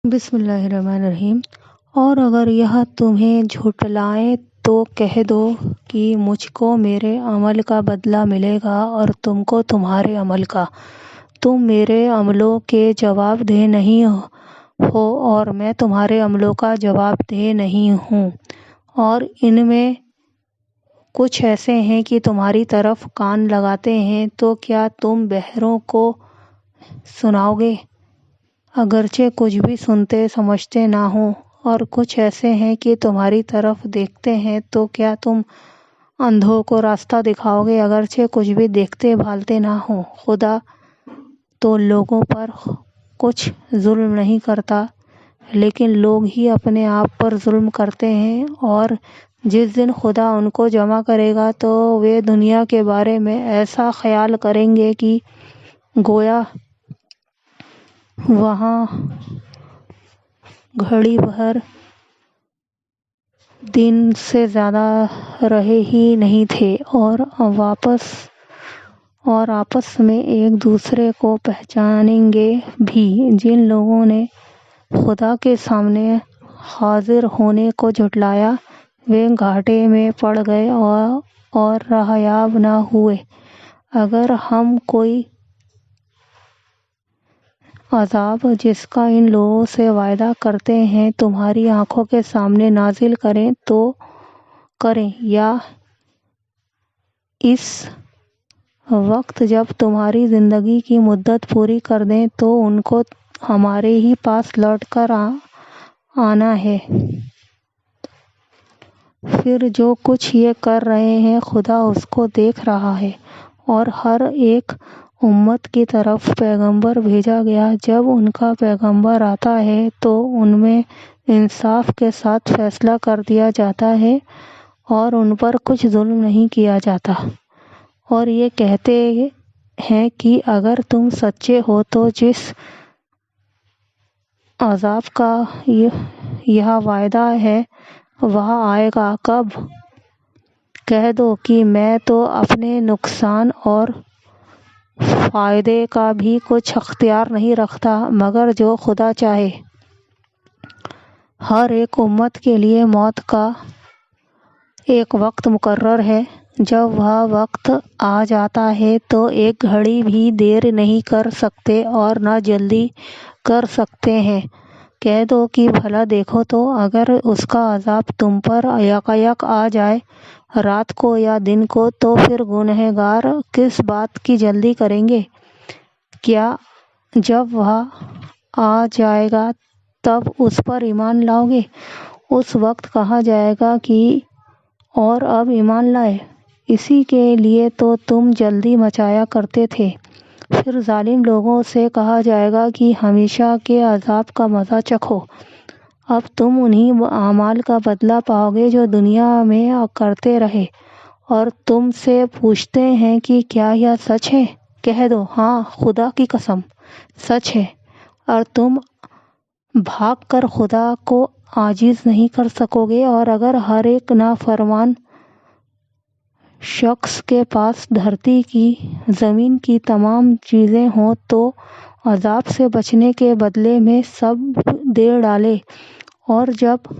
بسم اللہ الرحمن الرحیم۔ اور اگر یہ تمہیں جھٹلائیں تو کہہ دو کہ مجھ کو میرے عمل کا بدلہ ملے گا اور تم کو تمہارے عمل کا۔ تم میرے عملوں کے جواب دہ نہیں ہو اور میں تمہارے عملوں کا جواب دہ نہیں ہوں۔ اور ان میں کچھ ایسے ہیں کہ تمہاری طرف کان لگاتے ہیں، تو کیا تم بہروں کو سناؤ گے؟ اگرچہ کچھ بھی سنتے سمجھتے نہ ہوں۔ اور کچھ ایسے ہیں کہ تمہاری طرف دیکھتے ہیں، تو کیا تم اندھوں کو راستہ دکھاؤ گے؟ اگرچہ کچھ بھی دیکھتے بھالتے نہ ہوں۔ خدا تو لوگوں پر کچھ ظلم نہیں کرتا، لیکن لوگ ہی اپنے آپ پر ظلم کرتے ہیں۔ اور جس دن خدا ان کو جمع کرے گا تو وہ دنیا کے بارے میں ایسا خیال کریں گے کہ گویا وہاں گھڑی بھر دن سے زیادہ رہے ہی نہیں تھے، اور آپس میں ایک دوسرے کو پہچانیں گے بھی۔ جن لوگوں نے خدا کے سامنے حاضر ہونے کو جھٹلایا، وہ گھاٹے میں پڑ گئے اور راہیاب نہ ہوئے۔ اگر ہم کوئی عذاب جس کا ان لوگوں سے وعدہ کرتے ہیں تمہاری آنکھوں کے سامنے نازل کریں تو کریں، یا اس وقت جب تمہاری زندگی کی مدت پوری کر دیں، تو ان کو ہمارے ہی پاس لوٹ کر آنا ہے۔ پھر جو کچھ یہ کر رہے ہیں خدا اس کو دیکھ رہا ہے، اور ہر ایک امت کی طرف پیغمبر بھیجا گیا۔ جب ان کا پیغمبر آتا ہے تو ان میں انصاف کے ساتھ فیصلہ کر دیا جاتا ہے اور ان پر کچھ ظلم نہیں کیا جاتا، اور یہ کہتے ہیں کہ اگر تم سچے ہو تو جس عذاب کا یہ وعدہ ہے وہ آئے گا کب؟ کہہ دو کہ میں تو اپنے نقصان اور فائدے کا بھی کچھ اختیار نہیں رکھتا، مگر جو خدا چاہے۔ ہر ایک امت کے لیے موت کا ایک وقت مقرر ہے۔ جب وہ وقت آ جاتا ہے تو ایک گھڑی بھی دیر نہیں کر سکتے اور نہ جلدی کر سکتے ہیں۔ کہہ دو کہ بھلا دیکھو تو اگر اس کا عذاب تم پر یکایک آ جائے، رات کو یا دن کو، تو پھر گنہگار کس بات کی جلدی کریں گے؟ کیا جب وہ آ جائے گا تب اس پر ایمان لاؤ گے؟ اس وقت کہا جائے گا کہ اور اب ایمان لائے، اسی کے لیے تو تم جلدی مچایا کرتے تھے۔ پھر ظالم لوگوں سے کہا جائے گا کہ ہمیشہ کے عذاب کا مزہ چکھو، اب تم انہی اعمال کا بدلہ پاؤ گے جو دنیا میں کرتے رہے۔ اور تم سے پوچھتے ہیں کہ کیا یہ سچ ہے؟ کہہ دو ہاں، خدا کی قسم سچ ہے۔ اور تم بھاگ کر خدا کو عاجز نہیں کر سکو گے؟ اور اگر ہر ایک نافرمان شخص کے پاس دھرتی کی، زمین کی تمام چیزیں ہوں تو عذاب سے بچنے کے بدلے میں سب دے ڈالے، اور جب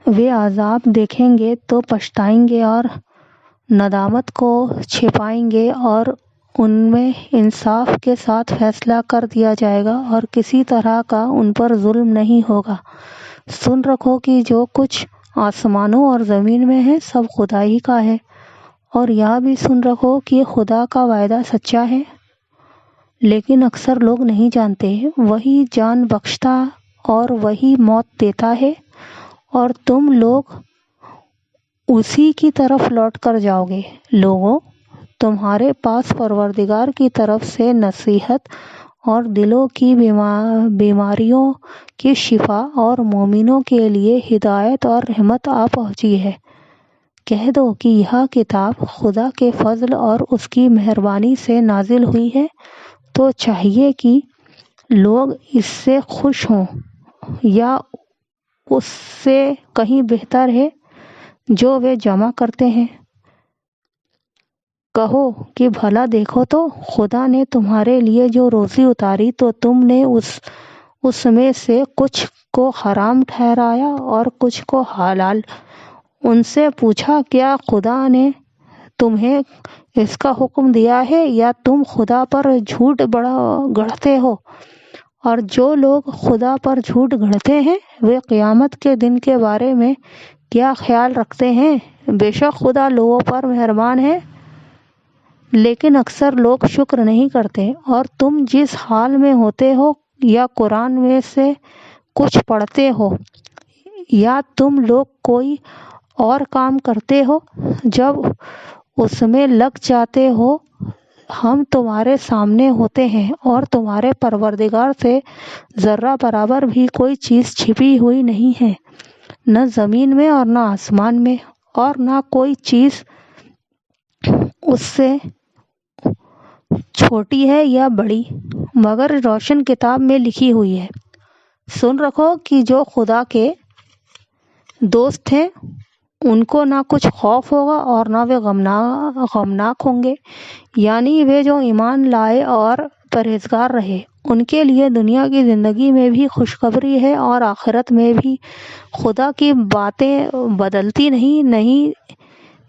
وہ عذاب دیکھیں گے تو پچھتائیں گے اور ندامت کو چھپائیں گے، اور ان میں انصاف کے ساتھ فیصلہ کر دیا جائے گا اور کسی طرح کا ان پر ظلم نہیں ہوگا۔ سن رکھو کہ جو کچھ آسمانوں اور زمین میں ہے سب خدا ہی کا ہے، اور یہ بھی سن رکھو کہ خدا کا وعدہ سچا ہے، لیکن اکثر لوگ نہیں جانتے۔ وہی جان بخشتا اور وہی موت دیتا ہے، اور تم لوگ اسی کی طرف لوٹ کر جاؤ گے۔ لوگوں، تمہارے پاس پروردگار کی طرف سے نصیحت اور دلوں کی بیماریوں کی شفا اور مومنوں کے لیے ہدایت اور رحمت آ پہنچی ہے۔ کہہ دو کہ یہ کتاب خدا کے فضل اور اس کی مہربانی سے نازل ہوئی ہے، تو چاہیے کہ لوگ اس سے خوش ہوں، یا اس سے کہیں بہتر ہے جو وہ جمع کرتے ہیں۔ کہو کہ بھلا دیکھو تو خدا نے تمہارے لیے جو روزی اتاری تو تم نے اس میں سے کچھ کو حرام ٹھہرایا اور کچھ کو حلال۔ ان سے پوچھا کیا خدا نے تمہیں اس کا حکم دیا ہے یا تم خدا پر جھوٹ گڑھتے ہو؟ اور جو لوگ خدا پر جھوٹ گڑھتے ہیں وہ قیامت کے دن کے بارے میں کیا خیال رکھتے ہیں؟ بے شک خدا لوگوں پر مہربان ہے لیکن اکثر لوگ شکر نہیں کرتے۔ اور تم جس حال میں ہوتے ہو یا قرآن میں سے کچھ پڑھتے ہو یا تم لوگ کوئی اور کام کرتے ہو، جب اس میں لگ جاتے ہو ہم تمہارے سامنے ہوتے ہیں اور تمہارے پروردگار سے ذرہ برابر بھی کوئی چیز چھپی ہوئی نہیں ہے، نہ زمین میں اور نہ آسمان میں، اور نہ کوئی چیز اس سے چھوٹی ہے یا بڑی مگر روشن کتاب میں لکھی ہوئی ہے۔ سن رکھو کہ جو خدا کے دوست ہیں ان کو نہ کچھ خوف ہوگا اور نہ وہ غمناک ہوں گے، یعنی وہ جو ایمان لائے اور پرہیزگار رہے ان کے لیے دنیا کی زندگی میں بھی خوشخبری ہے اور آخرت میں بھی۔ خدا کی باتیں بدلتی نہیں،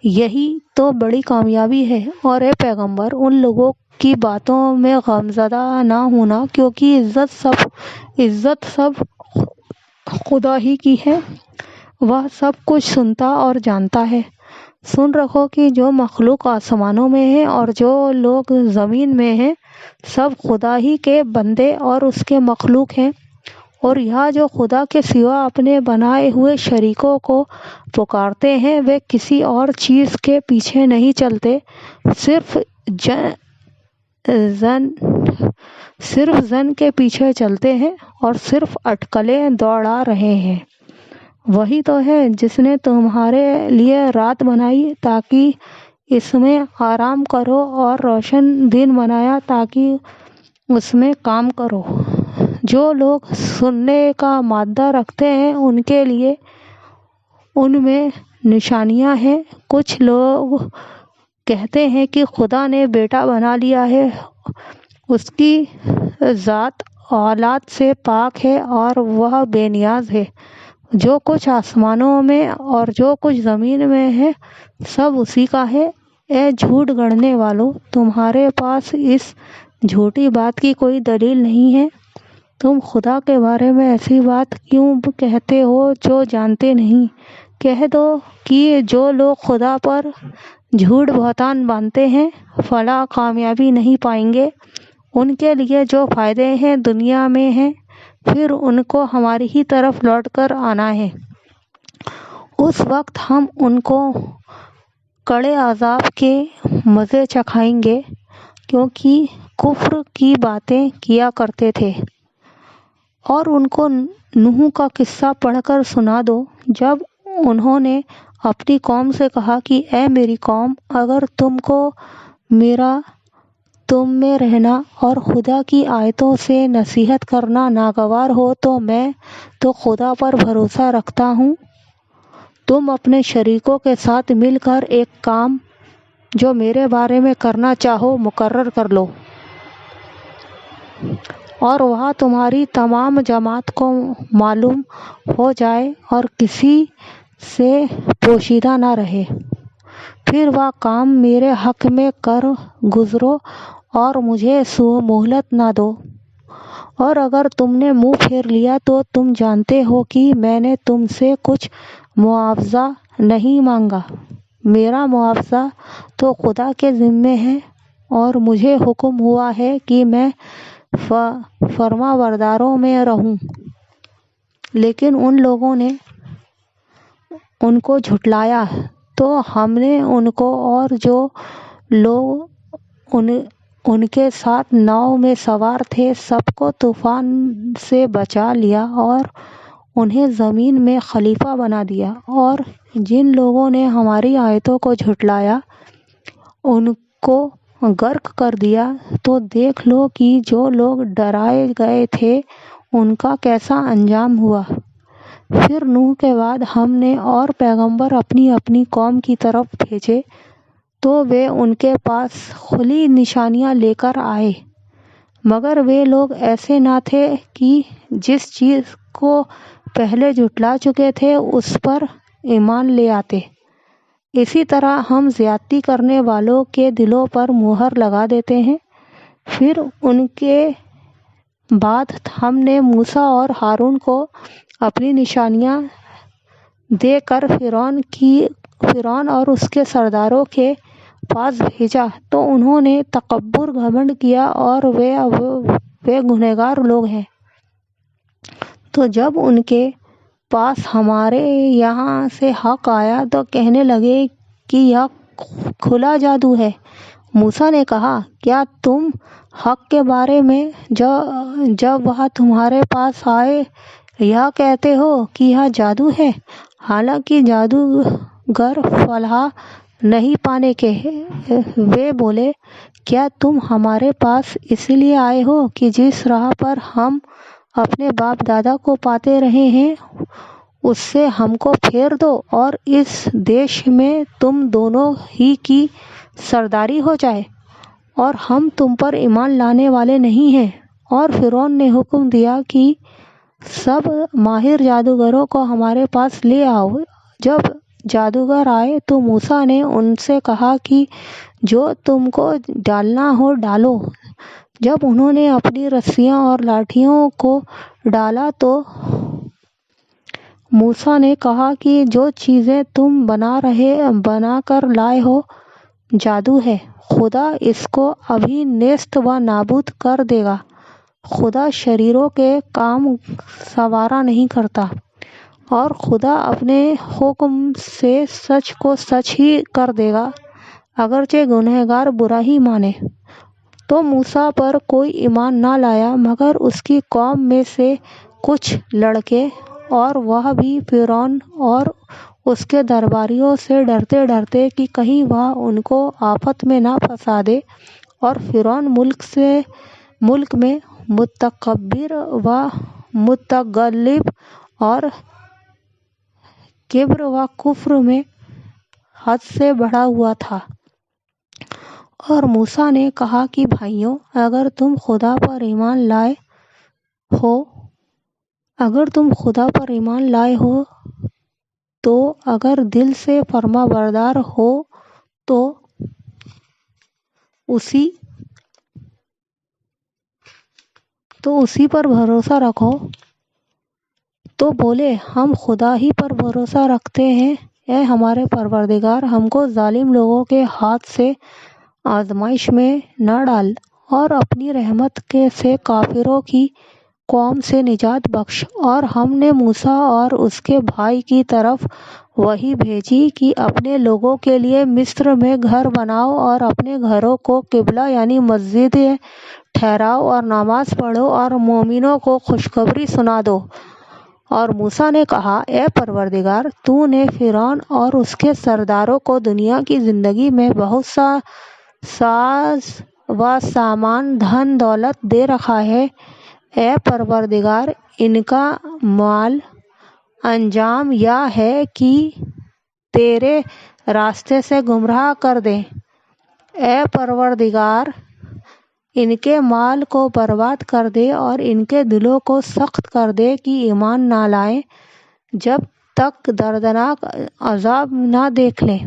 یہی تو بڑی کامیابی ہے۔ اور اے پیغمبر ان لوگوں کی باتوں میں غمزدہ نہ ہونا کیونکہ عزت سب خدا ہی کی ہے، وہ سب کچھ سنتا اور جانتا ہے۔ سن رکھو کہ جو مخلوق آسمانوں میں ہے اور جو لوگ زمین میں ہیں سب خدا ہی کے بندے اور اس کے مخلوق ہیں، اور یہاں جو خدا کے سوا اپنے بنائے ہوئے شریکوں کو پکارتے ہیں وہ کسی اور چیز کے پیچھے نہیں چلتے، صرف زن کے پیچھے چلتے ہیں اور صرف اٹکلیں دوڑا رہے ہیں۔ وہی تو ہے جس نے تمہارے لیے رات بنائی تاکہ اس میں آرام کرو اور روشن دن بنایا تاکہ اس میں کام کرو۔ جو لوگ سننے کا مادہ رکھتے ہیں ان کے لیے ان میں نشانیاں ہیں۔ کچھ لوگ کہتے ہیں کہ خدا نے بیٹا بنا لیا ہے، اس کی ذات اولاد سے پاک ہے اور وہ بے نیاز ہے۔ جو کچھ آسمانوں میں اور جو کچھ زمین میں ہے سب اسی کا ہے۔ اے جھوٹ گڑھنے والو، تمہارے پاس اس جھوٹی بات کی کوئی دلیل نہیں ہے؟ تم خدا کے بارے میں ایسی بات کیوں کہتے ہو جو جانتے نہیں؟ کہہ دو کہ جو لوگ خدا پر جھوٹ بہتان باندھتے ہیں فلاح کامیابی نہیں پائیں گے۔ ان کے لیے جو فائدے ہیں دنیا میں ہیں پھر ان کو ہماری ہی طرف لوٹ کر آنا ہے۔ اس وقت ہم ان کو کڑے عذاب کے مزے چکھائیں گے کیونکہ کفر کی باتیں کیا کرتے تھے۔ اور ان کو نوح کا قصہ پڑھ کر سنا دو جب انہوں نے اپنی قوم سے کہا کہ اے میری قوم، اگر تم کو میرا تم میں رہنا اور خدا کی آیتوں سے نصیحت کرنا ناگوار ہو تو میں تو خدا پر بھروسہ رکھتا ہوں، تم اپنے شریکوں کے ساتھ مل کر ایک کام جو میرے بارے میں کرنا چاہو مقرر کر لو، اور وہاں تمہاری تمام جماعت کو معلوم ہو جائے اور کسی سے پوشیدہ نہ رہے، پھر وہ کام میرے حق میں کر گزرو اور مجھے مہلت نہ دو۔ اور اگر تم نے منہ پھیر لیا تو تم جانتے ہو کہ میں نے تم سے کچھ معاوضہ نہیں مانگا، میرا معاوضہ تو خدا کے ذمے ہے، اور مجھے حکم ہوا ہے کہ میں فرما برداروں میں رہوں۔ لیکن ان لوگوں نے ان کو جھٹلایا تو ہم نے ان کو اور جو لوگ ان کے ساتھ ناؤ میں سوار تھے سب کو طوفان سے بچا لیا اور انہیں زمین میں خلیفہ بنا دیا۔ اور جن لوگوں نے ہماری آیتوں کو جھٹلایا ان کو غرق کر دیا۔ تو دیکھ لو کہ جو لوگ ڈرائے گئے تھے ان کا کیسا انجام ہوا۔ پھر نوح کے بعد ہم نے اور پیغمبر اپنی اپنی قوم کی طرف بھیجے تو وہ ان کے پاس کھلی نشانیاں لے کر آئے، مگر وہ لوگ ایسے نہ تھے کہ جس چیز کو پہلے جھٹلا چکے تھے اس پر ایمان لے آتے۔ اسی طرح ہم زیادتی کرنے والوں کے دلوں پر مہر لگا دیتے ہیں۔ پھر ان کے بعد ہم نے موسیٰ اور ہارون کو اپنی نشانیاں دے کر فرعون اور اس کے سرداروں کے پاس بھیجا، تو انہوں نے تکبر گھمنڈ کیا اور وہ گنہگار لوگ ہیں۔ تو جب ان کے پاس ہمارے یہاں سے حق آیا تو کہنے لگے کہ یہ کھلا جادو ہے۔ موسیٰ نے کہا، کیا تم حق کے بارے میں جب وہ تمہارے پاس آئے یہ کہتے ہو کہ یہ جادو ہے، حالانکہ جادوگر فلاح نہیں پانے کے؟ وہ بولے، کیا تم ہمارے پاس اس لیے آئے ہو کہ جس راہ پر ہم اپنے باپ دادا کو پاتے رہے ہیں اس سے ہم کو پھیر دو اور اس دیش میں تم دونوں ہی کی سرداری ہو جائے؟ اور ہم تم پر ایمان لانے والے نہیں ہیں۔ اور فرعون نے حکم دیا کہ سب ماہر جادوگروں کو ہمارے پاس لے آؤ۔ جب جادوگر آئے تو موسیٰ نے ان سے کہا کہ جو تم کو ڈالنا ہو ڈالو۔ جب انہوں نے اپنی رسیاں اور لاٹھیوں کو ڈالا تو موسیٰ نے کہا کہ جو چیزیں تم بنا کر لائے ہو جادو ہے، خدا اس کو ابھی نیست و نابود کر دے گا۔ خدا شریروں کے کام سوارا نہیں کرتا، اور خدا اپنے حکم سے سچ کو سچ ہی کر دے گا، اگرچہ گنہگار برا ہی مانے۔ تو موسیٰ پر کوئی ایمان نہ لایا مگر اس کی قوم میں سے کچھ لڑکے، اور وہ بھی فرعون اور اس کے درباریوں سے ڈرتے کہ کہیں وہ ان کو آفت میں نہ پھنسا دے۔ اور فرعون ملک میں متکبر و متغلب اور کبر و کفر میں حد سے بڑھا ہوا تھا۔ اور موسیٰ نے کہا کہ بھائیوں، اگر تم خدا پر ایمان لائے ہو تو اگر دل سے فرما بردار ہو تو اسی پر بھروسہ رکھو۔ تو بولے، ہم خدا ہی پر بھروسہ رکھتے ہیں۔ اے ہمارے پروردگار، ہم کو ظالم لوگوں کے ہاتھ سے آزمائش میں نہ ڈال، اور اپنی رحمت سے کافروں کی قوم سے نجات بخش۔ اور ہم نے موسیٰ اور اس کے بھائی کی طرف وحی بھیجی کہ اپنے لوگوں کے لیے مصر میں گھر بناؤ اور اپنے گھروں کو قبلہ یعنی مسجد ٹھہراؤ اور نماز پڑھو اور مومنوں کو خوشخبری سنا دو۔ اور موسیٰ نے کہا، اے پروردگار، تو نے فرعون اور اس کے سرداروں کو دنیا کی زندگی میں بہت سا ساز و سامان دھن دولت دے رکھا ہے۔ اے پروردگار، ان کا مال انجام یہ ہے کہ تیرے راستے سے گمراہ کر دیں۔ اے پروردگار، ان کے مال کو برباد کر دے اور ان کے دلوں کو سخت کر دے کہ ایمان نہ لائیں جب تک دردناک عذاب نہ دیکھ لیں۔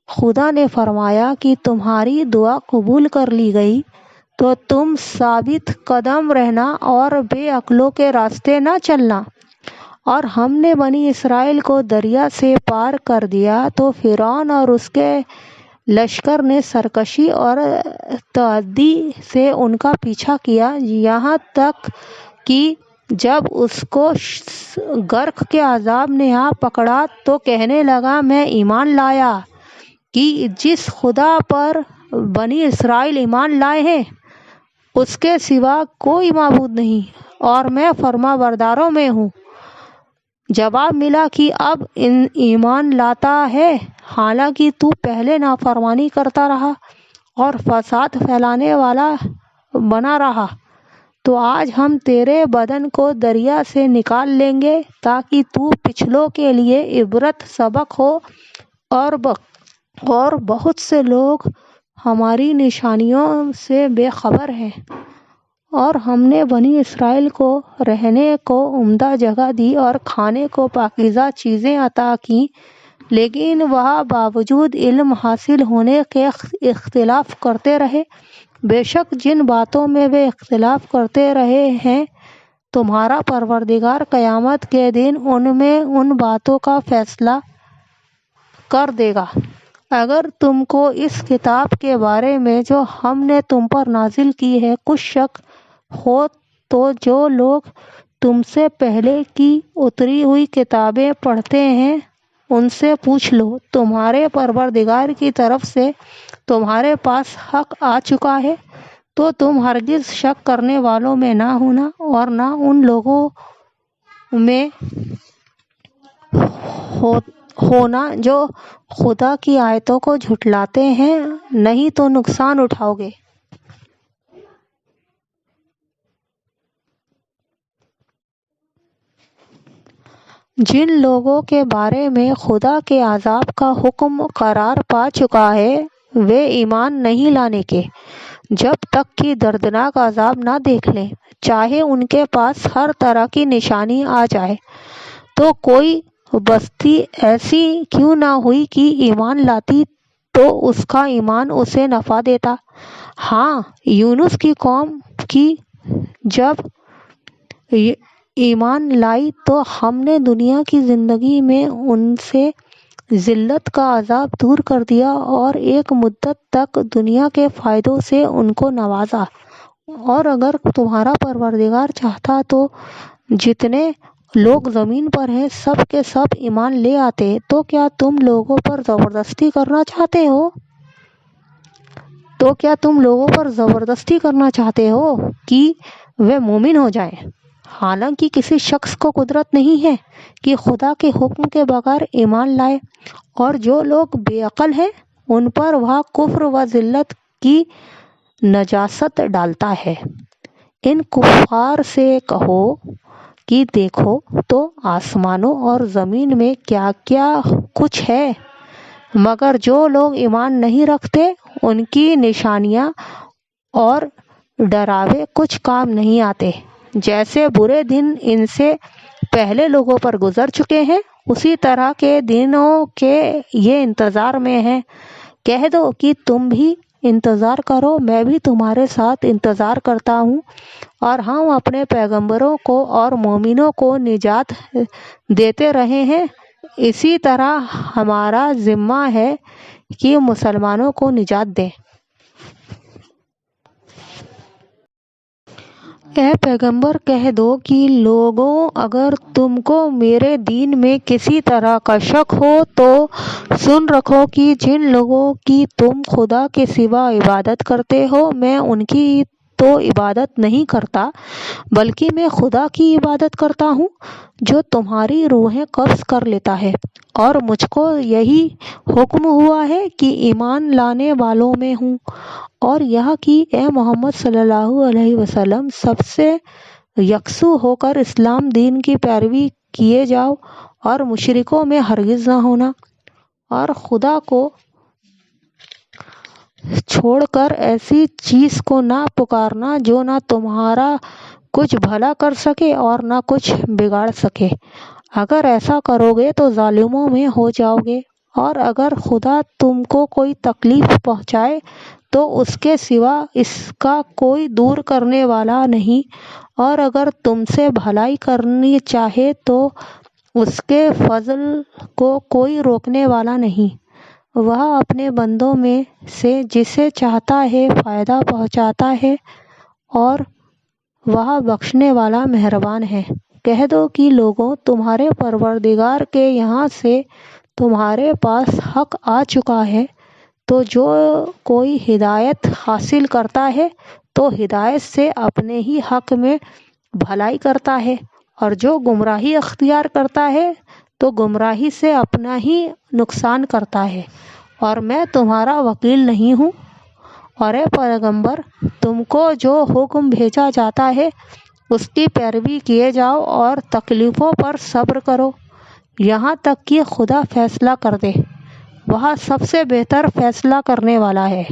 خدا نے فرمایا کہ تمہاری دعا قبول کر لی گئی، تو تم ثابت قدم رہنا اور بے عقلوں کے راستے نہ چلنا۔ اور ہم نے بنی اسرائیل کو دریا سے پار کر دیا تو فرعون اور اس کے لشکر نے سرکشی اور تعدی سے ان کا پیچھا کیا، یہاں تک کہ جب اس کو غرق کے عذاب نے آ پکڑا تو کہنے لگا، میں ایمان لایا کہ جس خدا پر بنی اسرائیل ایمان لائے ہیں اس کے سوا کوئی معبود نہیں، اور میں فرما برداروں میں ہوں۔ جواب ملا کہ اب ایمان لاتا ہے، حالانکہ تو پہلے نافرمانی کرتا رہا اور فساد پھیلانے والا بنا رہا، تو آج ہم تیرے بدن کو دریا سے نکال لیں گے تاکہ تو پچھلوں کے لیے عبرت سبق ہو۔ اور بہت سے لوگ ہماری نشانیوں سے بے خبر ہیں، اور ہم نے بنی اسرائیل کو رہنے کو عمدہ جگہ دی اور کھانے کو پاکیزہ چیزیں عطا کیں، لیکن وہ باوجود علم حاصل ہونے کے اختلاف کرتے رہے۔ بے شک جن باتوں میں وہ اختلاف کرتے رہے ہیں تمہارا پروردگار قیامت کے دن ان میں ان باتوں کا فیصلہ کر دے گا۔ اگر تم کو اس کتاب کے بارے میں جو ہم نے تم پر نازل کی ہے کچھ شک ہو تو جو لوگ تم سے پہلے کی اتری ہوئی کتابیں پڑھتے ہیں ان سے پوچھ لو، تمہارے پروردگار کی طرف سے تمہارے پاس حق آ چکا ہے تو تم ہرگز شک کرنے والوں میں نہ ہونا اور نہ ان لوگوں میں ہونا جو خدا کی آیتوں کو جھٹلاتے ہیں، نہیں تو نقصان اٹھاؤ گے۔ جن لوگوں کے بارے میں خدا کے عذاب کا حکم قرار پا چکا ہے وہ ایمان نہیں لانے کے جب تک کہ دردناک عذاب نہ دیکھ لیں، چاہے ان کے پاس ہر طرح کی نشانی آ جائے۔ تو کوئی بستی ایسی کیوں نہ ہوئی کہ ایمان لاتی تو اس کا ایمان اسے نفع دیتا۔ ہاں، یونس کی قوم کی جب ایمان لائی تو ہم نے دنیا کی زندگی میں ان سے ذلت کا عذاب دور کر دیا اور ایک مدت تک دنیا کے فائدوں سے ان کو نوازا۔ اور اگر تمہارا پروردگار چاہتا تو جتنے لوگ زمین پر ہیں سب کے سب ایمان لے آتے۔ تو کیا تم لوگوں پر زبردستی کرنا چاہتے ہو کہ وہ مومن ہو جائیں؟ حالانکہ کسی شخص کو قدرت نہیں ہے کہ خدا کے حکم کے بغیر ایمان لائے، اور جو لوگ بے عقل ہیں ان پر وہ کفر و ذلت کی نجاست ڈالتا ہے۔ ان کفار سے کہو کہ دیکھو تو آسمانوں اور زمین میں کیا کیا کچھ ہے، مگر جو لوگ ایمان نہیں رکھتے ان کی نشانیاں اور ڈراوے کچھ کام نہیں آتے۔ جیسے برے دن ان سے پہلے لوگوں پر گزر چکے ہیں اسی طرح کے دنوں کے یہ انتظار میں ہیں۔ کہہ دو کہ تم بھی انتظار کرو، میں بھی تمہارے ساتھ انتظار کرتا ہوں، اور ہم اپنے پیغمبروں کو اور مومنوں کو نجات دیتے رہے ہیں، اسی طرح ہمارا ذمہ ہے کہ مسلمانوں کو نجات دیں۔ اے پیغمبر کہہ دو کہ لوگوں اگر تم کو میرے دین میں کسی طرح کا شک ہو تو سن رکھو کہ جن لوگوں کی تم خدا کے سوا عبادت کرتے ہو میں ان کی تو عبادت نہیں کرتا بلکہ میں خدا کی عبادت کرتا ہوں جو تمہاری روحیں قبض کر لیتا ہے، اور مجھ کو یہی حکم ہوا ہے کہ ایمان لانے والوں میں ہوں، اور یہ کہ اے محمد صلی اللہ علیہ وسلم سب سے یکسو ہو کر اسلام دین کی پیروی کیے جاؤ اور مشرکوں میں ہرگز نہ ہونا، اور خدا کو چھوڑ کر ایسی چیز کو نہ پکارنا جو نہ تمہارا کچھ بھلا کر سکے اور نہ کچھ بگاڑ سکے۔ اگر ایسا کرو گے تو ظالموں میں ہو جاؤ گے، اور اگر خدا تم کو کوئی تکلیف پہنچائے تو اس کے سوا اس کا کوئی دور کرنے والا نہیں، اور اگر تم سے بھلائی کرنی چاہے تو اس کے فضل کو کوئی روکنے والا نہیں۔ وہ اپنے بندوں میں سے جسے چاہتا ہے فائدہ پہنچاتا ہے اور وہ بخشنے والا مہربان ہے۔ کہہ دو کہ لوگوں تمہارے پروردگار کے یہاں سے تمہارے پاس حق آ چکا ہے، تو جو کوئی ہدایت حاصل کرتا ہے تو ہدایت سے اپنے ہی حق میں بھلائی کرتا ہے، اور جو گمراہی اختیار کرتا ہے تو گمراہی سے اپنا ہی نقصان کرتا ہے، اور میں تمہارا وکیل نہیں ہوں۔ اور اے پیغمبر تم کو جو حکم بھیجا جاتا ہے اس کی پیروی کیے جاؤ اور تکلیفوں پر صبر کرو یہاں تک کہ خدا فیصلہ کر دے، وہ سب سے بہتر فیصلہ کرنے والا ہے۔